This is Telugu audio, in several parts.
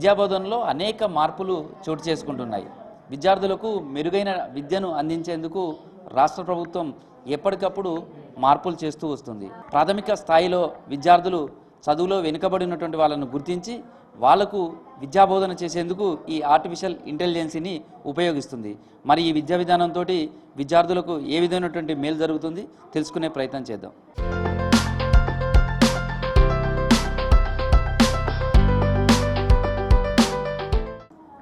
విద్యాబోధనలో అనేక మార్పులు చోటు చేసుకుంటున్నాయి. విద్యార్థులకు మెరుగైన విద్యను అందించేందుకు రాష్ట్ర ప్రభుత్వం ఎప్పటికప్పుడు మార్పులు చేస్తూ వస్తుంది. ప్రాథమిక స్థాయిలో విద్యార్థులు చదువులో వెనుకబడినటువంటి వాళ్ళను గుర్తించి వాళ్లకు విద్యాబోధన చేసేందుకు ఈ ఆర్టిఫిషియల్ ఇంటెలిజెన్స్ని ఉపయోగిస్తుంది. మరి ఈ విద్యా విధానంతో విద్యార్థులకు ఏ విధమైనటువంటి మేలు జరుగుతుంది తెలుసుకునే ప్రయత్నం చేద్దాం.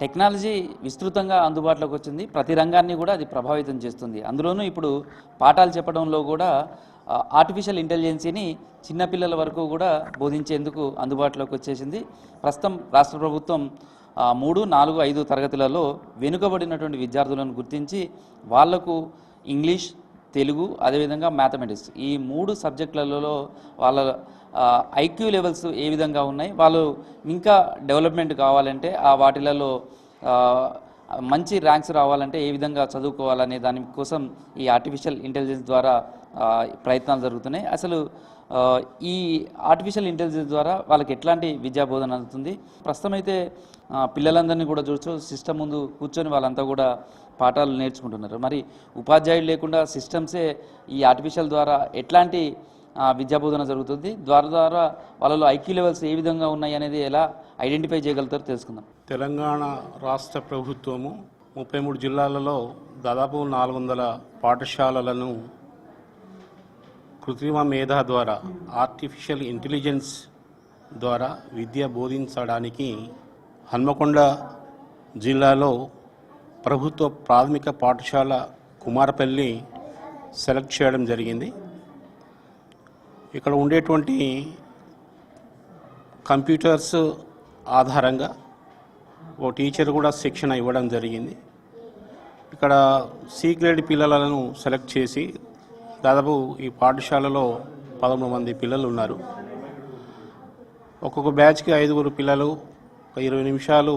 టెక్నాలజీ విస్తృతంగా అందుబాటులోకి వచ్చింది. ప్రతి రంగాన్ని కూడా అది ప్రభావితం చేస్తుంది. అందులోనూ ఇప్పుడు పాఠాలు చెప్పడంలో కూడా ఆర్టిఫిషియల్ ఇంటెలిజెన్స్ని చిన్నపిల్లల వరకు కూడా బోధించేందుకు అందుబాటులోకి వచ్చేసింది. ప్రస్తుతం రాష్ట్ర ప్రభుత్వం 3, 4, 5 తరగతులలో వెనుకబడినటువంటి విద్యార్థులను గుర్తించి వాళ్లకు ఇంగ్లీష్, తెలుగు, అదేవిధంగా మ్యాథమెటిక్స్ ఈ 3 సబ్జెక్టులలో వాళ్ళ ఐక్యూ లెవెల్స్ ఏ విధంగా ఉన్నాయి, వాళ్ళు ఇంకా డెవలప్మెంట్ కావాలంటే ఆ వాటిలలో మంచి ర్యాంక్స్ రావాలంటే ఏ విధంగా చదువుకోవాలనే దానికోసం ఈ ఆర్టిఫిషియల్ ఇంటెలిజెన్స్ ద్వారా ప్రయత్నాలు జరుగుతున్నాయి. అసలు ఈ ఆర్టిఫిషియల్ ఇంటెలిజెన్స్ ద్వారా వాళ్ళకి ఎట్లాంటి విద్యా బోధన అందుతుంది? ప్రస్తుతం అయితే పిల్లలందరినీ కూడా చూడొచ్చు, సిస్టమ్ ముందు కూర్చొని వాళ్ళంతా కూడా పాఠాలు నేర్చుకుంటున్నారు. మరి ఉపాధ్యాయులు లేకుండా సిస్టమ్సే ఈ ఆర్టిఫిషియల్ ద్వారా ఎట్లాంటి విద్యాబోధన జరుగుతుంది, ద్వారా వాళ్ళలో ఐక్యూ లెవెల్స్ ఏ విధంగా ఉన్నాయి అనేది ఎలా ఐడెంటిఫై చేయగలుగుతారో తెలుసుకుందాం. తెలంగాణ రాష్ట్ర ప్రభుత్వము 33 జిల్లాలలో దాదాపు 400 పాఠశాలలను కృత్రిమ మేధ ద్వారా ఆర్టిఫిషియల్ ఇంటెలిజెన్స్ ద్వారా విద్య బోధించడానికి హన్మకొండ జిల్లాలో ప్రభుత్వ ప్రాథమిక పాఠశాల కుమారపల్లి సెలెక్ట్ చేయడం జరిగింది. ఇక్కడ ఉండేటువంటి కంప్యూటర్స్ ఆధారంగా ఓ టీచర్ కూడా శిక్షణ ఇవ్వడం జరిగింది. ఇక్కడ సి గ్రేడ్ పిల్లలను సెలెక్ట్ చేసి దాదాపు ఈ పాఠశాలలో 13 మంది పిల్లలు ఉన్నారు. ఒక్కొక్క బ్యాచ్కి 5 పిల్లలు 20 నిమిషాలు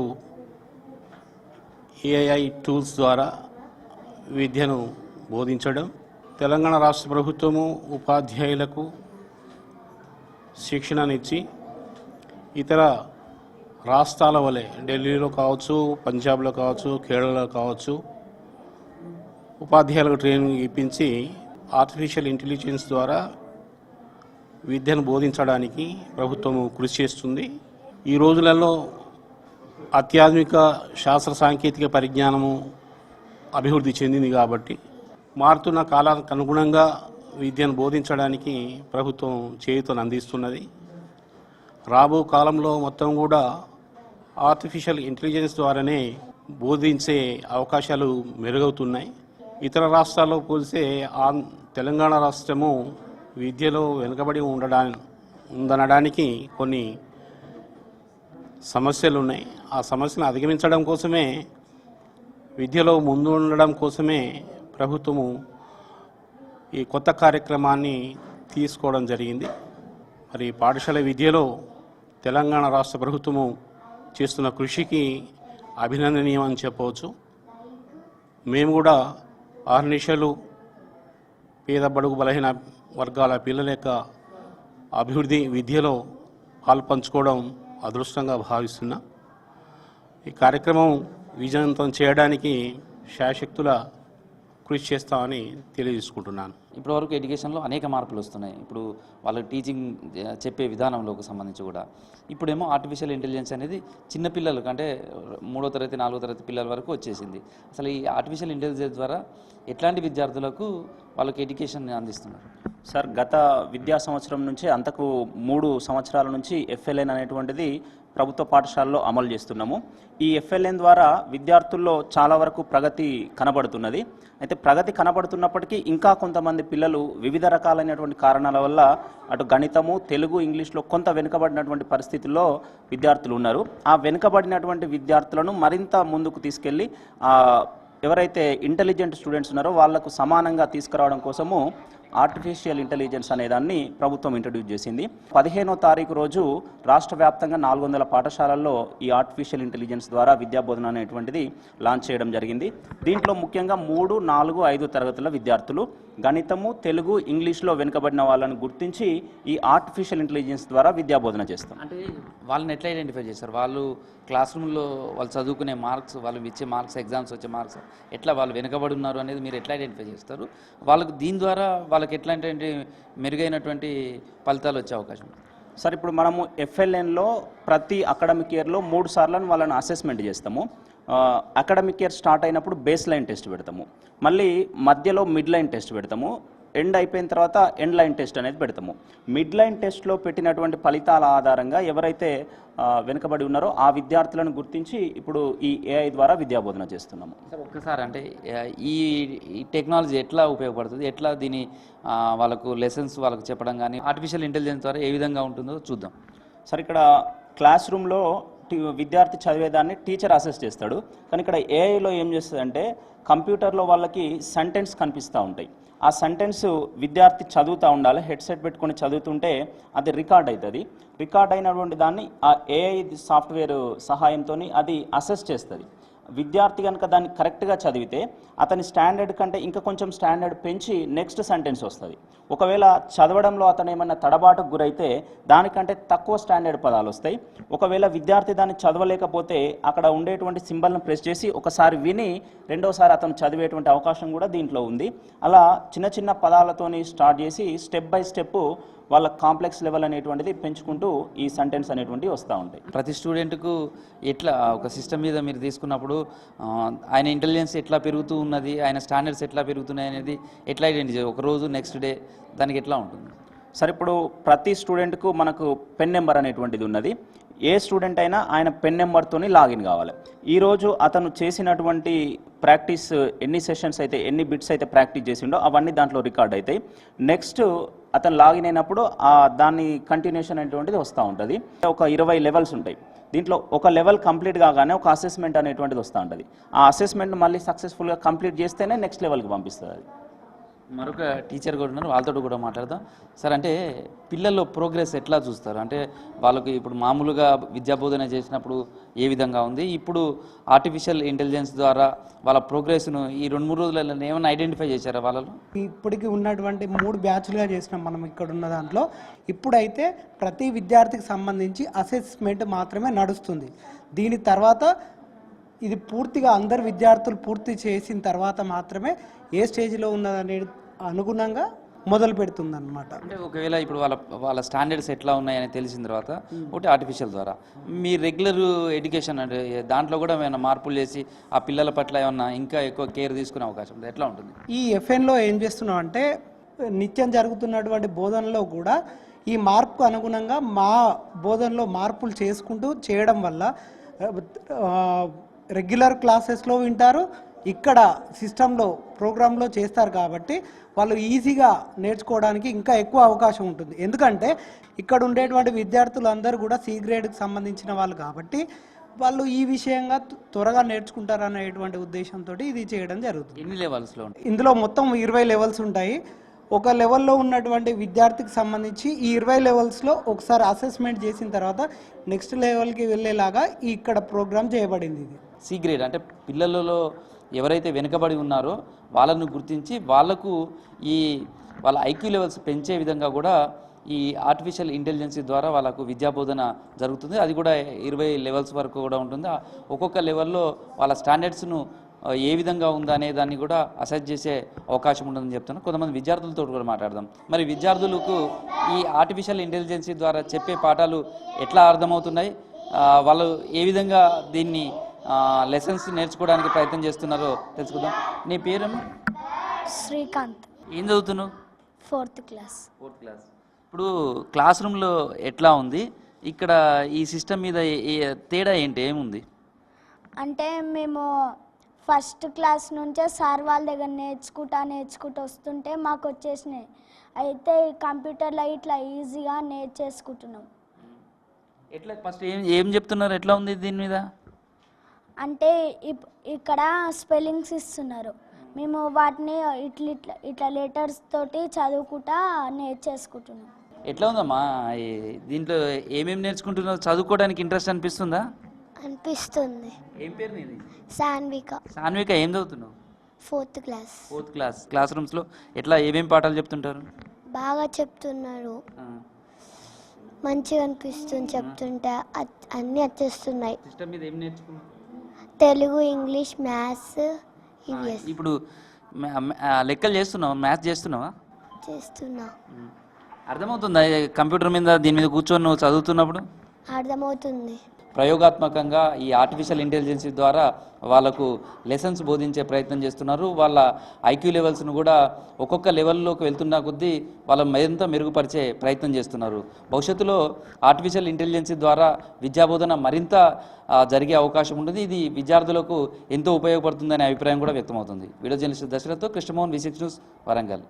ఏఐ టూల్స్ ద్వారా విద్యను బోధించడం. తెలంగాణ రాష్ట్ర ప్రభుత్వము ఉపాధ్యాయులకు శిక్షణనిచ్చి ఇతర రాష్ట్రాల వలె ఢిల్లీలో కావచ్చు, పంజాబ్లో కావచ్చు, కేరళలో కావచ్చు ఉపాధ్యాయులకు ట్రైనింగ్ ఇప్పించి ఆర్టిఫిషియల్ ఇంటెలిజెన్స్ ద్వారా విద్యను బోధించడానికి ప్రభుత్వం కృషి చేస్తుంది. ఈ రోజులలో అత్యాధునిక శాస్త్ర సాంకేతిక పరిజ్ఞానము అభివృద్ధి చెందింది కాబట్టి మారుతున్న కాలానికి అనుగుణంగా విద్యను బోధించడానికి ప్రభుత్వం చేయూతను అందిస్తున్నది. రాబో కాలంలో మొత్తం కూడా ఆర్టిఫిషియల్ ఇంటెలిజెన్స్ ద్వారానే బోధించే అవకాశాలు మెరుగవుతున్నాయి. ఇతర రాష్ట్రాల్లో పోలిస్తే తెలంగాణ రాష్ట్రము విద్యలో వెనుకబడి ఉందనడానికి కొన్ని సమస్యలు ఉన్నాయి. ఆ సమస్యను అధిగమించడం కోసమే, విద్యలో ముందు ఉండడం కోసమే ప్రభుత్వము ఈ కొత్త కార్యక్రమాన్ని తీసుకోవడం జరిగింది. మరి పాఠశాల విద్యలో తెలంగాణ రాష్ట్ర ప్రభుత్వము చేస్తున్న కృషికి అభినందనీయం అని చెప్పవచ్చు. మేము కూడా ఆర్నిషలు పేద బడుగు బలహీన వర్గాల పిల్లల యొక్క అభివృద్ధి విద్యలో పాల్పంచుకోవడం అదృష్టంగా భావిస్తున్నా. ఈ కార్యక్రమం విజయవంతం చేయడానికి శాయశక్తుల కృషి చేస్తామని తెలియజేసుకుంటున్నాను. ఇప్పటివరకు ఎడ్యుకేషన్లో అనేక మార్పులు వస్తున్నాయి. ఇప్పుడు వాళ్ళకి టీచింగ్ చెప్పే విధానంలోకి సంబంధించి కూడా ఇప్పుడేమో ఆర్టిఫిషియల్ ఇంటెలిజెన్స్ అనేది చిన్నపిల్లలకు అంటే 3వ తరగతి 4వ తరగతి పిల్లల వరకు వచ్చేసింది. అసలు ఈ ఆర్టిఫిషియల్ ఇంటెలిజెన్స్ ద్వారా ఎట్లాంటి విద్యార్థులకు వాళ్ళకి ఎడ్యుకేషన్ అందిస్తున్నారు? సార్, గత విద్యా సంవత్సరం నుంచి అంతకు 3 సంవత్సరాల నుంచి ఎఫ్ఎల్ఎన్ అనేటువంటిది ప్రభుత్వ పాఠశాలలో అమలు చేస్తున్నాము. ఈ ఎఫ్ఎల్ఎన్ ద్వారా విద్యార్థుల్లో చాలా వరకు ప్రగతి కనబడుతున్నది. అయితే ప్రగతి కనబడుతున్నప్పటికీ ఇంకా కొంతమంది పిల్లలు వివిధ రకాలైనటువంటి కారణాల వల్ల అటు గణితము, తెలుగు, ఇంగ్లీష్లో కొంత వెనుకబడినటువంటి పరిస్థితుల్లో విద్యార్థులు ఉన్నారు. ఆ వెనుకబడినటువంటి విద్యార్థులను మరింత ముందుకు తీసుకెళ్ళి ఎవరైతే ఇంటెలిజెంట్ స్టూడెంట్స్ ఉన్నారో వాళ్లకు సమానంగా తీసుకురావడం కోసము ఆర్టిఫిషియల్ ఇంటెలిజెన్స్ అనేదాన్ని ప్రభుత్వం ఇంట్రడ్యూస్ చేసింది. 15వ తారీఖు రోజు రాష్ట్ర వ్యాప్తంగా 400 పాఠశాలల్లో ఈ ఆర్టిఫిషియల్ ఇంటెలిజెన్స్ ద్వారా విద్యాబోధన అనేటువంటిది లాంచ్ చేయడం జరిగింది. దీంట్లో ముఖ్యంగా 3, 4, 5 తరగతుల విద్యార్థులు గణితము, తెలుగు, ఇంగ్లీష్లో వెనుకబడిన వాళ్ళని గుర్తించి ఈ ఆర్టిఫిషియల్ ఇంటెలిజెన్స్ ద్వారా విద్యాబోధన చేస్తాం. అంటే వాళ్ళని ఎట్లా ఐడెంటిఫై చేస్తారు? వాళ్ళు క్లాస్ రూమ్లో వాళ్ళు చదువుకునే మార్క్స్, వాళ్ళు ఇచ్చే మార్క్స్, ఎగ్జామ్స్ వచ్చే మార్క్స్ ఎట్లా వాళ్ళు వెనుకబడి ఉన్నారు అనేది మీరు ఎట్లా ఐడెంటిఫై చేస్తారు? వాళ్ళకు దీని ద్వారా వాళ్ళకి ఎట్లాంటి మెరుగైనటువంటి ఫలితాలు వచ్చే అవకాశం ఉంది? సార్, ఇప్పుడు మనము ఎఫ్ఎల్ఎన్లో ప్రతి అకాడమిక్ ఇయర్లో 3 సార్లు వాళ్ళని అసెస్మెంట్ చేస్తాము. అకాడమిక్ ఇయర్ స్టార్ట్ అయినప్పుడు బేస్ లైన్ టెస్ట్ పెడతాము, మళ్ళీ మధ్యలో మిడ్ లైన్ టెస్ట్ పెడతాము, ఎండ్ అయిపోయిన తర్వాత ఎండ్ లైన్ టెస్ట్ అనేది పెడతాము. మిడ్ లైన్ టెస్ట్లో పెట్టినటువంటి ఫలితాల ఆధారంగా ఎవరైతే వెనుకబడి ఉన్నారో ఆ విద్యార్థులను గుర్తించి ఇప్పుడు ఈ ఏఐ ద్వారా విద్యాబోధన చేస్తున్నాము. సార్, ఒక్కసారి అంటే ఈ టెక్నాలజీ ఎట్లా ఉపయోగపడుతుంది, ఎట్లా దీని వాళ్ళకు లెసన్స్ వాళ్ళకు చెప్పడం కానీ ఆర్టిఫిషియల్ ఇంటెలిజెన్స్ ద్వారా ఏ విధంగా ఉంటుందో చూద్దాం. సార్, ఇక్కడ క్లాస్ రూమ్లో విద్యార్థి చదివేదాన్ని టీచర్ అసెస్ చేస్తాడు, కానీ ఇక్కడ ఏఐలో ఏం చేస్తుందంటే కంప్యూటర్లో వాళ్ళకి సెంటెన్స్ కనిపిస్తూ ఉంటాయి. ఆ సెంటెన్స్ విద్యార్థి చదువుతూ ఉండాలి, హెడ్సెట్ పెట్టుకొని చదువుతుంటే అది రికార్డ్ అవుతుంది. రికార్డ్ అయినటువంటి దాన్ని ఆ ఏఐ సాఫ్ట్వేర్ సహాయంతో అది అసెస్ చేస్తుంది. విద్యార్థి కనుక దాన్ని కరెక్ట్గా చదివితే అతని స్టాండర్డ్ కంటే ఇంకా కొంచెం స్టాండర్డ్ పెంచి నెక్స్ట్ సెంటెన్స్ వస్తుంది. ఒకవేళ చదవడంలో అతను ఏమన్నా తడబాటుకు గురైతే దానికంటే తక్కువ స్టాండర్డ్ పదాలు వస్తాయి. ఒకవేళ విద్యార్థి దాన్ని చదవలేకపోతే అక్కడ ఉండేటువంటి సింబల్ను ప్రెస్ చేసి ఒకసారి విని రెండోసారి అతను చదివేటువంటి అవకాశం కూడా దీంట్లో ఉంది. అలా చిన్న చిన్న పదాలతోని స్టార్ట్ చేసి స్టెప్ బై స్టెప్ వాళ్ళ కాంప్లెక్స్ లెవెల్ అనేటువంటిది పెంచుకుంటూ ఈ సెంటెన్స్ అనేటువంటివి వస్తూ ఉంటాయి. ప్రతి స్టూడెంట్కు ఎట్లా ఒక సిస్టమ్ మీద మీరు తీసుకున్నప్పుడు ఆయన ఇంటెలిజెన్స్ ఎట్లా పెరుగుతూ ఉన్నది, ఆయన స్టాండర్డ్స్ ఎట్లా పెరుగుతున్నాయి అనేది ఎట్లా ఐడెంటిఫై, ఒక రోజు నెక్స్ట్ డే దానికి ఎట్లా ఉంటుంది? సరే, ఇప్పుడు ప్రతి స్టూడెంట్కు మనకు పెన్ నెంబర్ అనేటువంటిది ఉన్నది. ఏ స్టూడెంట్ అయినా ఆయన పెన్ నెంబర్తోని లాగిన్ కావాలి. ఈరోజు అతను చేసినటువంటి ప్రాక్టీస్ ఎన్ని సెషన్స్ అయితే, ఎన్ని బిట్స్ అయితే ప్రాక్టీస్ చేసిండో అవన్నీ దాంట్లో రికార్డ్ అవుతాయి. నెక్స్ట్ అతను లాగిన్ అయినప్పుడు దాన్ని కంటిన్యూషన్ అనేటువంటిది వస్తూ ఉంటుంది. ఒక 20 లెవెల్స్ ఉంటాయి. దీంట్లో ఒక లెవెల్ కంప్లీట్ కాగానే ఒక అసెస్మెంట్ అనేటువంటిది వస్తూ ఉంటుంది. ఆ అసెస్మెంట్ మళ్ళీ సక్సెస్ఫుల్గా కంప్లీట్ చేస్తేనే నెక్స్ట్ లెవెల్కి పంపిస్తుంది. అది మరొక టీచర్ కూడా ఉన్నారు, వాళ్ళతో కూడా మాట్లాడదాం. సార్, అంటే పిల్లల్లో ప్రోగ్రెస్ ఎట్లా చూస్తారు? అంటే వాళ్ళకి ఇప్పుడు మామూలుగా విద్యాబోధన చేసినప్పుడు ఏ విధంగా ఉంది, ఇప్పుడు ఆర్టిఫిషియల్ ఇంటెలిజెన్స్ ద్వారా వాళ్ళ ప్రోగ్రెస్ను ఈ 2-3 రోజులలో ఏమైనా ఐడెంటిఫై చేశారా వాళ్ళలో? ఇప్పటికి ఉన్నటువంటి 3 బ్యాచ్లుగా చేసినాం మనం ఇక్కడ ఉన్న దాంట్లో. ఇప్పుడైతే ప్రతి విద్యార్థికి సంబంధించి అసెస్మెంట్ మాత్రమే నడుస్తుంది. దీని తర్వాత ఇది పూర్తిగా అందరు విద్యార్థులు పూర్తి చేసిన తర్వాత మాత్రమే ఏ స్టేజ్లో ఉన్నదనే అనుగుణంగా మొదలు పెడుతుంది అనమాట. అంటే ఒకవేళ ఇప్పుడు వాళ్ళ స్టాండర్డ్స్ ఎట్లా ఉన్నాయని తెలిసిన తర్వాత ఒకటి ఆర్టిఫిషియల్ ద్వారా మీ రెగ్యులర్ ఎడ్యుకేషన్ అంటే దాంట్లో కూడా ఏమైనా మార్పులు చేసి ఆ పిల్లల పట్ల ఏమన్నా ఇంకా ఎక్కువ కేర్ తీసుకునే అవకాశం ఉంది, ఎట్లా ఉంటుంది? ఈ ఎఫ్ఎన్లో ఏం చేస్తున్నాం అంటే నిత్యం జరుగుతున్నటువంటి బోధనలో కూడా ఈ మార్పుకు అనుగుణంగా మా బోధనలో మార్పులు చేసుకుంటూ చేయడం వల్ల రెగ్యులర్ క్లాసెస్లో వింటారు, ఇక్కడ సిస్టంలో ప్రోగ్రాంలో చేస్తారు కాబట్టి వాళ్ళు ఈజీగా నేర్చుకోవడానికి ఇంకా ఎక్కువ అవకాశం ఉంటుంది. ఎందుకంటే ఇక్కడ ఉండేటువంటి విద్యార్థులందరూ కూడా సి గ్రేడ్కి సంబంధించిన వాళ్ళు కాబట్టి వాళ్ళు ఈ విషయంగా త్వరగా నేర్చుకుంటారు అనేటువంటి ఉద్దేశంతో ఇది చేయడం జరుగుతుంది. ఎన్ని లెవెల్స్లో ఉంటాయి? ఇందులో మొత్తం 20 లెవెల్స్ ఉంటాయి. ఒక లెవెల్లో ఉన్నటువంటి విద్యార్థికి సంబంధించి ఈ 20 లెవెల్స్లో ఒకసారి అసెస్మెంట్ చేసిన తర్వాత నెక్స్ట్ లెవెల్కి వెళ్ళేలాగా ఇక్కడ ప్రోగ్రామ్ చేయబడింది. ఇది సి గ్రేడ్ అంటే పిల్లలలో ఎవరైతే వెనుకబడి ఉన్నారో వాళ్ళను గుర్తించి వాళ్ళకు వాళ్ళ ఐక్యూ లెవెల్స్ పెంచే విధంగా కూడా ఈ ఆర్టిఫిషియల్ ఇంటెలిజెన్స్ ద్వారా వాళ్ళకు విద్యాబోధన జరుగుతుంది. అది కూడా 20 లెవెల్స్ వరకు కూడా ఉంటుంది. ఒక్కొక్క లెవెల్లో వాళ్ళ స్టాండర్డ్స్ను ఏ విధంగా ఉందా అనే దాన్ని కూడా అసెస్ చేసే అవకాశం ఉంటుందని చెప్తున్నాను. కొంతమంది విద్యార్థులతో కూడా మాట్లాడదాం. మరి విద్యార్థులకు ఈ ఆర్టిఫిషియల్ ఇంటెలిజెన్స్ ద్వారా చెప్పే పాఠాలు ఎట్లా అర్థమవుతున్నాయి, వాళ్ళు ఏ విధంగా దీన్ని లెసన్స్ నేర్చుకోవడానికి ప్రయత్నం చేస్తున్నారో తెలుసుకుందాం. నీ పేరు? శ్రీకాంత్. ఏం చదువుతున్నావు? 4th class. ఇప్పుడు క్లాస్ రూమ్లో ఎట్లా ఉంది, ఇక్కడ ఈ సిస్టమ్ మీద తేడా ఏంటి, ఏముంది? అంటే మేము ఫస్ట్ క్లాస్ నుంచే సార్ వాళ్ళ దగ్గర నేర్చుకుంటూ వస్తుంటే మాకు వచ్చేసినాయి. అయితే కంప్యూటర్లో ఇట్లా ఈజీగా నేర్చేసుకుంటున్నాం. ఎట్లా ఫస్ట్ ఏం చెప్తున్నారు, ఎట్లా ఉంది దీని మీద? అంటే ఇక్కడ స్పెల్లింగ్స్ ఇస్తున్నారు. మేము వాటిని ఇట్లా లెటర్స్ తోటి చదువుకుంటా నేర్చేసుకుంటున్నాం. ఎట్లా ఉందమ్మా దీంట్లో ఏమేమి నేర్చుకుంటున్నావు? చదువుకోవడానికి ఇంట్రెస్ట్ అనిపిస్తుందా? అనిపిస్తుంది. ఏం పేరు నీది? సాన్విక, సాన్విక, ఏం చదువుతున్నావు? 4th class. 4th class. Class రూమ్స్లో ఎట్లా ఏమేమి పాఠాలు చెప్తుంటారు? బాగా చెప్తున్నారు, మంచిగా అనిపిస్తుంది చెప్తుంటే, అన్నీ వచ్చేస్తున్నాయి. సిస్టమ్ మీద ఏం నేర్చుకున్నావు? తెలుగు, ఇంగ్లీష్, మ్యాథ్స్ ఇవి ఇప్పుడు లెక్కలు చేస్తున్నావా? మ్యాథ్స్ చేస్తున్నావా? చేస్తున్నా. అర్థమవుతుందా కంప్యూటర్ మీద దీని మీద కూర్చొని నువ్వు చదువుతున్నప్పుడు? అర్థమవుతుంది. ప్రయోగాత్మకంగా ఈ ఆర్టిఫిషియల్ ఇంటెలిజెన్స్ ద్వారా వాళ్ళకు లెసన్స్ బోధించే ప్రయత్నం చేస్తున్నారు. వాళ్ళ ఐక్యూ లెవెల్స్ను కూడా ఒక్కొక్క లెవెల్లోకి వెళ్తున్న కొద్దీ వాళ్ళ మరింత మెరుగుపరిచే ప్రయత్నం చేస్తున్నారు. భవిష్యత్తులో ఆర్టిఫిషియల్ ఇంటెలిజెన్స్ ద్వారా విద్యాబోధన మరింత జరిగే అవకాశం ఉంటుంది. ఇది విద్యార్థులకు ఎంతో ఉపయోగపడుతుందనే అభిప్రాయం కూడా వ్యక్తమవుతుంది. వీడియో జర్నలిస్ట్ దశరథ్తో కృష్ణమోహన్, V6 న్యూస్, వరంగల్.